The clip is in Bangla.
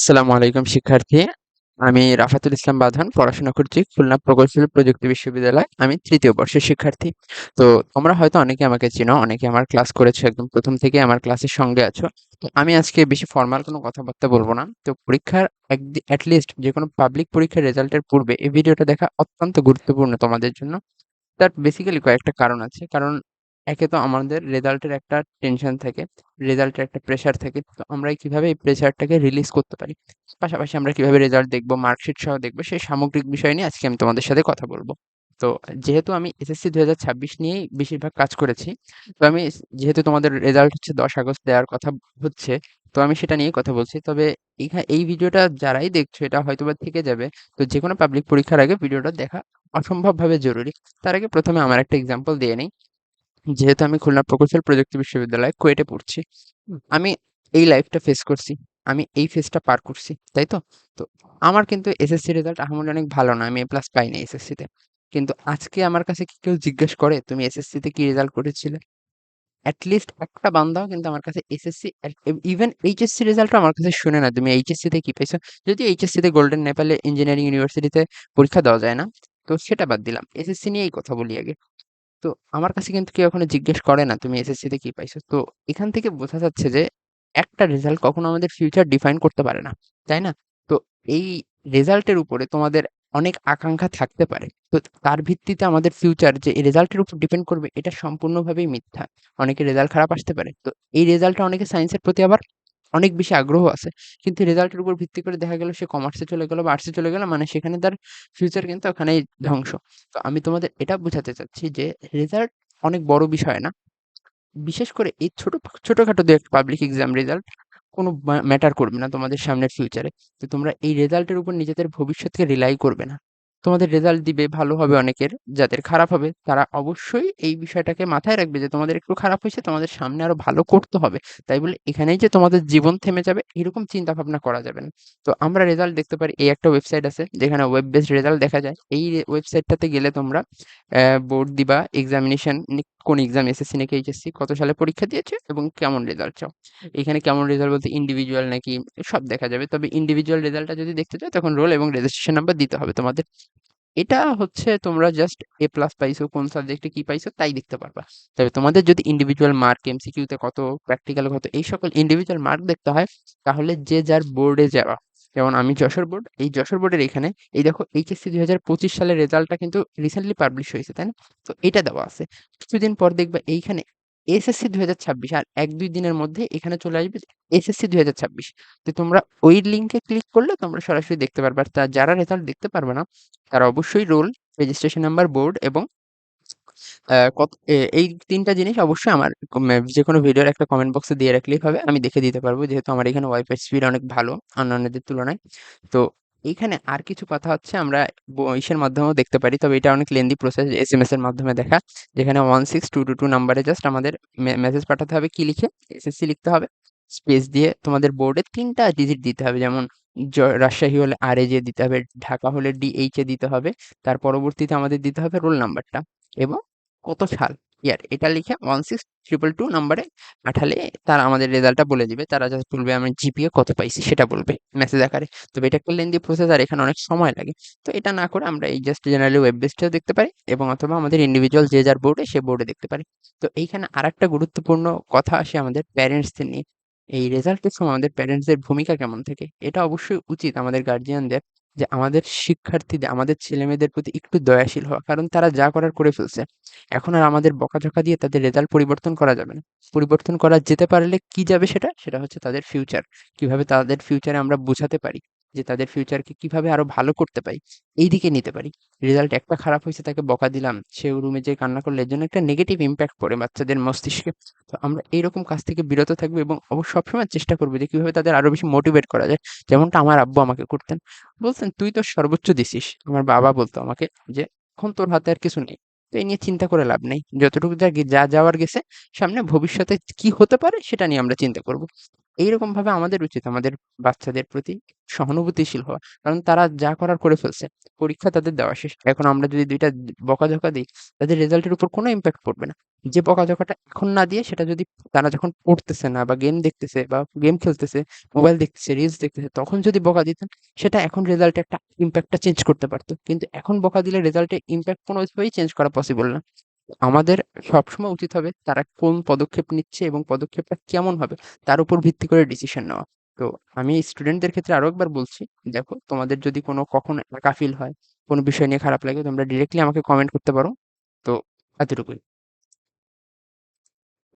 আসসালামু আলাইকুম শিক্ষার্থী। আমি রাফাতুল ইসলাম বাঁধন পড়াশোনা করছি খুলনা প্রকৌশল প্রযুক্তি বিশ্ববিদ্যালয়। আমি তৃতীয় বর্ষের শিক্ষার্থী। তো তোমরা হয়তো অনেকে আমাকে চিনো, অনেকে আমার ক্লাস করেছো, একদম প্রথম থেকে আমার ক্লাসের সঙ্গে আছো। তো আমি আজকে বেশি ফর্মাল কোনো কথাবার্তা বলবো না। তো পরীক্ষার অ্যাটলিস্ট যে কোনো পাবলিক পরীক্ষার রেজাল্টের পূর্বে এই ভিডিওটা দেখা অত্যন্ত গুরুত্বপূর্ণ তোমাদের জন্য। তার বেসিক্যালি কয়েকটা কারণ আছে। কারণ একে তো আমাদের রেজাল্টের একটা টেনশন থাকে, রেজাল্টের একটা প্রেশার থাকে। তো আমরা কিভাবে এই প্রেশারটাকে রিলিজ করতে পারি, পাশাপাশি আমরা কিভাবে রেজাল্ট দেখবো, মার্কশিট সহ দেখবো, সেই সামগ্রিক বিষয় নিয়ে আজকে আমি তোমাদের সাথে কথা বলবো। তো যেহেতু আমি এসএসসি 2026 নিয়েই বেশিরভাগ কাজ করেছি, তো আমি যেহেতু তোমাদের রেজাল্ট হচ্ছে 10 আগস্ট দেওয়ার কথা হচ্ছে, তো আমি সেটা নিয়েই কথা বলছি। তবে এই ভিডিওটা যারাই দেখছো এটা হয়তোবা থেকে যাবে। তো যে কোনো পাবলিক পরীক্ষার আগে ভিডিওটা দেখা অসম্ভবভাবে জরুরি। তার আগে প্রথমে আমার একটা এক্সাম্পল দিয়ে নেই। যেহেতু আমি খুলনা প্রকৌশল প্রযুক্তি বিশ্ববিদ্যালয় কুয়েটে পড়ছি, আমি এই লাইফটা ফেস করছি, আমি এই ফেজটা পার করছি, তাই তো? তো আমার কিন্তু এসএসসি রেজাল্ট আহামরি অনেক ভালো না, আমি এ প্লাস পাই না এসএসসিতে। কিন্তু আজকে আমার কাছে কি কেউ জিজ্ঞেস করে তুমি এসএসসিতে কি রেজাল্ট করেছিলে? লিস্ট একটা বান্দাও কিন্তু আমার কাছে এসএসসি, ইভেন এইচএসসি রেজাল্টও আমার কাছে শুনে না তুমি এইচএসসিতে কি পেয়েছো। যদিও এইচএসসিতে গোল্ডেন নেপালে ইঞ্জিনিয়ারিং ইউনিভার্সিটিতে পরীক্ষা দেওয়া যায় না, তো সেটা বাদ দিলাম, এসএসসি নিয়েই কথা বলি আগে। তো আমার কাছে কিন্তু কেউ এখনো জিজ্ঞেস করে না তুমি এসএসসিতে কি পাইছো। তো এখান থেকে বোঝা যাচ্ছে যে একটা রেজাল্ট কখনো আমাদের ফিউচার ডিফাইন করতে পারে না, তাই না? তো এই রেজাল্টের উপরে তোমাদের অনেক আকাঙ্ক্ষা থাকতে পারে, তো তার ভিত্তিতে আমাদের ফিউচার যে এই রেজাল্টের উপর ডিপেন্ড করবে এটা সম্পূর্ণভাবেই মিথ্যা। অনেকের রেজাল্ট খারাপ আসতে পারে, তো এই রেজাল্টটা অনেকে সায়েন্সের প্রতি আবার অনেক বেশি আগ্রহ আছে, কিন্তু রেজাল্টের উপর ভিত্তি করে দেখা গেল সে কমার্সে চলে গেল বা আর্টসে চলে গেল, মানে সেখানে তার ফিউচার কিন্তু ওখানেই ধ্বংস। তো আমি তোমাদের এটা বোঝাতে চাচ্ছি যে রেজাল্ট অনেক বড় বিষয় না। বিশেষ করে এই ছোটখাটো দু একটা পাবলিক এক্সাম রেজাল্ট কোনো ম্যাটার করবে না তোমাদের সামনের ফিউচারে। তো তোমরা এই রেজাল্টের উপর নিজেদের ভবিষ্যৎকে রিলাই করবে না। তোমাদের রেজাল্ট দিবে, ভালো হবে অনেকের, যাদের খারাপ হবে তারা অবশ্যই এই বিষয়টাকে মাথায় রাখবে যে তোমাদের একটু খারাপ হয়েছে, তোমাদের সামনে আরো ভালো করতে হবে। তাই বলে এখানেই যে তোমাদের জীবন থেমে যাবে এরকম চিন্তা ভাবনা করা যাবে না। তো আমরা রেজাল্ট দেখতে পারি, এই একটা ওয়েবসাইট আছে যেখানে ওয়েব বেসড রেজাল্ট দেখা যায়। এই ওয়েবসাইটটাতে গেলে তোমরা বোর্ড দিবা, এক্সামিনেশন, কোন এক্সাম, এসএসসি নাকি এইচএসসি, কত সালে পরীক্ষা দিয়েছে এবং কেমন রেজাল্ট চাও। এখানে কেমন রেজাল্ট বলতে ইন্ডিভিজুয়াল নাকি সব দেখা যাবে। তবে ইন্ডিভিজুয়াল রেজাল্টটা যদি দেখতে চাও তখন রোল এবং রেজিস্ট্রেশন নাম্বার দিতে হবে তোমাদের। এটা হচ্ছে তোমরা জাস্ট এ প্লাস পাইছো, কোন সাবজেক্টে কি পাইছো তাই দেখতে পারবা। তবে তোমাদের যদি ইন্ডিভিজুয়াল মার্ক, এমসিকিউতে কত, প্র্যাকটিক্যাল কত, এই সকল ইন্ডিভিজুয়াল মার্ক দেখতে হয়, তাহলে যে যার বোর্ডে যাওয়া। যেমন আমি যশোর বোর্ড, এই যশোর বোর্ডের এখানে এই দেখো এইচএসসি 2025 সালের রেজাল্টটা কিন্তু রিসেন্টলি পাবলিশ হয়েছে, তাই না? তো এটা দেওয়া আছে। কিছুদিন পর দেখবা এইখানে এসএসসি 2026, আর 1-2 দিনের মধ্যে এখানে চলে আসবে এসএসসি 2026। তো তোমরা ওই লিঙ্কে ক্লিক করলে তোমরা সরাসরি দেখতে পারবে। আর যারা রেজাল্ট দেখতে পারবে না তারা অবশ্যই রোল, রেজিস্ট্রেশন নাম্বার, বোর্ড এবং এই ৩ টা জিনিস অবশ্যই আমার যেকোনো ভিডিওর একটা কমেন্ট বক্সে দিয়ে রাখলেই হবে। আমি দেখে দিতে পারবো, যেহেতু আমার এখানে ওয়াইফাই স্পিড অনেক ভালো অন্যান্যদের তুলনায়। তো এইখানে আর কিছু কথা হচ্ছে আমরা ইসের মাধ্যমেও দেখতে পারি, তবে এটা অনেক লেন্দি প্রসেস এসএমএস এর মাধ্যমে দেখা। যেখানে 16222 নাম্বারে জাস্ট আমাদের মেসেজ পাঠাতে হবে, কি লিখে, এসএসসি লিখতে হবে, স্পেস দিয়ে তোমাদের বোর্ডে ৩ টা ডিজিট দিতে হবে। যেমন রাজশাহী হলে RAJ দিতে হবে, ঢাকা হলে DHA দিতে হবে। তার পরবর্তীতে আমাদের দিতে হবে রোল নাম্বারটা এবং কত সাল, ইয়ার, এটা লিখে 16222 নাম্বারে পাঠালে তারা আমাদের রেজাল্টটা বলে দিবে। তারা জাস্ট বলবে আমি জিপিএ কত পাইছি সেটা বলবে মেসেজ আকারে। তবে এটা একটা লেন্দি প্রসেস আর এখানে অনেক সময় লাগে। তো এটা না করে আমরা এই জাস্ট জেনারেলি ওয়েব বেসডেও দেখতে পারি এবং অথবা আমাদের ইন্ডিভিজুয়াল যে যার বোর্ডে সে বোর্ডে দেখতে পারি। তো এইখানে আরেকটা গুরুত্বপূর্ণ কথা আসে আমাদের প্যারেন্টসদের নিয়ে। এই রেজাল্টের সময় আমাদের প্যারেন্টসদের ভূমিকা কেমন থাকে, এটা অবশ্যই উচিত আমাদের গার্জিয়ানদের যে আমাদের শিক্ষার্থীদের, আমাদের ছেলেমেয়েদের প্রতি একটু দয়াশীল হওয়া। কারণ তারা যা করার করে ফেলছে। এখন আর আমাদের বকাঝকা দিয়ে তাদের রেজাল্ট পরিবর্তন করা যাবে না। পরিবর্তন করা যেতে পারলে কি যাবে সেটা হচ্ছে তাদের ফিউচার। কিভাবে তাদের ফিউচারে আমরা বোঝাতে পারি যে তাদের ফিউচারকে কিভাবে আরো ভালো করতে পারি, এই দিকে নিতে পারি। রেজাল্ট একটা খারাপ হয়েছে তাকে বকা দিলাম, সে রুমে যেয়ে কান্না করলে এর জন্য একটা নেগেটিভ ইমপ্যাক্ট পড়ে বাচ্চাদের মস্তিষ্কে। তো আমরা এইরকম কাজ থেকে বিরত থাকবো এবং সবসময় চেষ্টা করবো যে কিভাবে তাদের আরো বেশি মোটিভেট করা যায়। যেমনটা আমার আব্বু আমাকে করতেন, বলতেন তুই তো সর্বোচ্চ দিছিস। আমার বাবা বলতো আমাকে যে এখন তোর হাতে আর কিছু নেই, তো এই নিয়ে চিন্তা করে লাভ নেই। যতটুকু যা যাওয়ার গেছে, সামনে ভবিষ্যতে কি হতে পারে সেটা নিয়ে আমরা চিন্তা করব। এইরকমভাবে আমাদের উচিত আমাদের বাচ্চাদের প্রতি সহানুভূতিশীল হওয়া। কারণ তারা যা করার করে ফেলছে। পরীক্ষা তাদের দেওয়া শেষ। এখন আমরা যদি ২ টা বকাঝকা দেই, তাদের রেজাল্টের উপর কোনো ইমপ্যাক্ট পড়বে না। যে বকাঝকাটা এখন না দিয়ে সেটা যদি তারা যখন পড়তেছে না বা গেম দেখতেছে বা গেম খেলতেছে, মোবাইল দেখতেছে, রিলস দেখতেছে, তখন যদি বকা দিতেন, সেটা এখন রেজাল্টে একটা ইমপ্যাক্টটা চেঞ্জ করতে পারত। কিন্তু এখন বকা দিলে রেজাল্টের ইমপ্যাক্ট কোনোভাবেই চেঞ্জ করা পসিবল না। আমাদের সবসময় উচিত হবে তারা কোন পদক্ষেপ নিচ্ছে এবং পদক্ষেপটা কেমন হবে তার উপর ভিত্তি করে ডিসিশন নেওয়া। তো আমি স্টুডেন্টদের ক্ষেত্রে আরো একবার বলছি, দেখো তোমাদের যদি কোনো কখনো একা ফিল হয়, কোনো বিষয় নিয়ে খারাপ লাগে তোমরা ডিরেক্টলি আমাকে কমেন্ট করতে পারো। তো এতটুকুই।